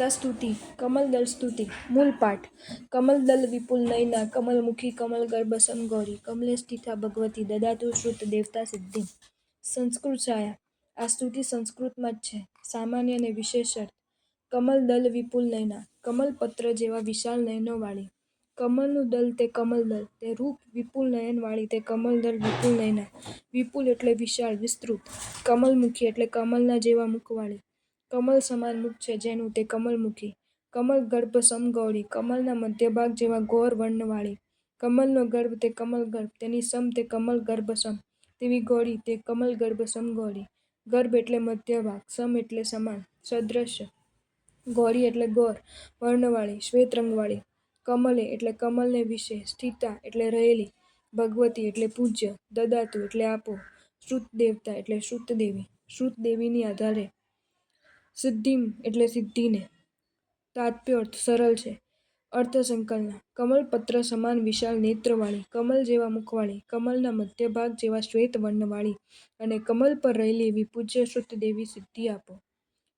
देवता स्तुति कमलदल स्तुति मूल पाठ कमलदल विपुल नयना कमलमुखी कमल गर्भ समगौरी कमले स्थिता भगवती ददातु श्रुत देवता सिद्धि संस्कृत छाया આ સ્તુતિ સંસ્કૃતમાં જ છે. સામાન્ય અને વિશેષ અર્થ કમલદલ વિપુલ નયના કમલપત્ર જેવા વિશાળ નયનોવાળી કમલનું દલ તે કમલદલ તે રૂપ વિપુલ નયનવાળી તે કમલદલ વિપુલ નયના વિપુલ એટલે વિશાળ વિસ્તૃત કમલમુખી એટલે કમલના જેવા મુખવાળી કમલ સમાન મુખ છે જેનું તે કમલમુખી કમલ ગર્ભ સમગૌરી કમલના મધ્યભાગ જેવા ગૌર વર્ણવાળી કમલનો ગર્ભ તે કમલ ગર્ભ તેની સમ તે કમલ ગર્ભ સમ તેવી ગૌરી તે કમલ ગર્ભ સમગૌરી ગર્ભ એટલે મધ્યભાગ સમ એટલે સમાન સદ્રશ્ય ગૌરી એટલે ગૌર વર્ણવાળી શ્વેત રંગવાળી કમલે એટલે કમલને વિશે સ્થિતા એટલે રહેલી ભગવતી એટલે પૂજ્ય દદાતુ એટલે આપો શ્રુત દેવતા એટલે શ્રુત દેવી શ્રુત દેવીની આધારે સિદ્ધિમ એટલે સિદ્ધિને તાત્પર્ય સરળ છે અર્થ સંકલના કમલપત્ર સમાન વિશાળ નેત્રવાળી કમલ જેવા મુખવાળી કમલના મધ્યભાગ જેવા શ્વેત વર્ણવાળી અને કમલ પર રહેલી એવી પૂજ્ય શ્રુત દેવી સિદ્ધિ આપો.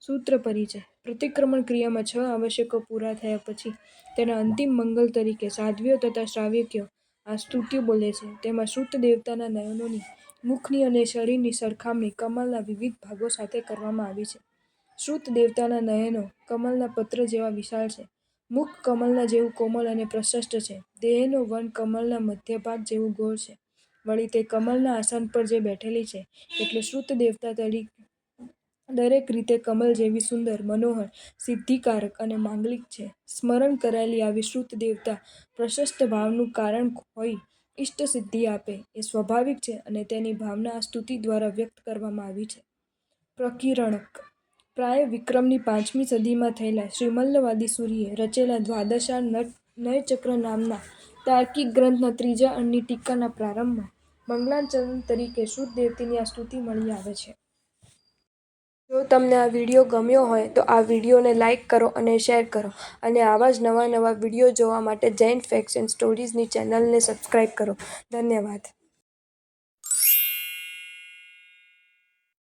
સૂત્ર પરિચય પ્રતિક્રમણ ક્રિયામાં 6 આવશ્યકો પૂરા થયા પછી તેના અંતિમ મંગલ તરીકે સાધ્વીઓ તથા શ્રાવ્યકો આ સ્તુતિઓ બોલે છે. તેમાં શ્રુત દેવતાના નયનોની મુખની અને શરીરની સરખામણી કમલના વિવિધ ભાગો સાથે કરવામાં આવી છે. શ્રુત દેવતાના નયનો કમલના પત્ર જેવા વિશાળ છે. મુખ કમલના જેવું કોમળ અને પ્રશસ્ત છે. દેહનો વર્ણ કમલના મધ્યભાગ જેવું ગૌર છે. વળી તે કમલના આસન પર જે બેઠેલી છે એટલે શ્રુત દેવતા દરેક રીતે કમલ જેવી સુંદર મનોહર સિદ્ધિકારક અને માંગલિક છે. સ્મરણ કરાયેલી આવી શ્રુત દેવતા પ્રશસ્ત ભાવનું કારણ હોઈ ઇષ્ટ સિદ્ધિ આપે એ સ્વાભાવિક છે અને તેની ભાવના આ સ્તુતિ દ્વારા વ્યક્ત કરવામાં આવી છે. પ્રકીર્ણક પ્રાય વિક્રમની 5મી સદીમાં થયેલા શ્રીમલ્લવાદી સૂરીએ રચેલા દ્વાદશાર નયચક્ર નામના તાર્કિક ગ્રંથના 3જા અંડની ટીકાના પ્રારંભમાં મંગલાચરણ તરીકે શ્રુત દેવતીની આ સ્તુતિ મળી આવે છે. જો તમને આ વિડીયો ગમ્યો હોય તો આ વિડીયોને લાઇક કરો અને શેર કરો અને આવા જ નવા વિડીયો જોવા માટે જૈન ફેક્ટ્સ એન્ડ સ્ટોરીઝની ચેનલને સબસ્ક્રાઇબ કરો. ધન્યવાદ.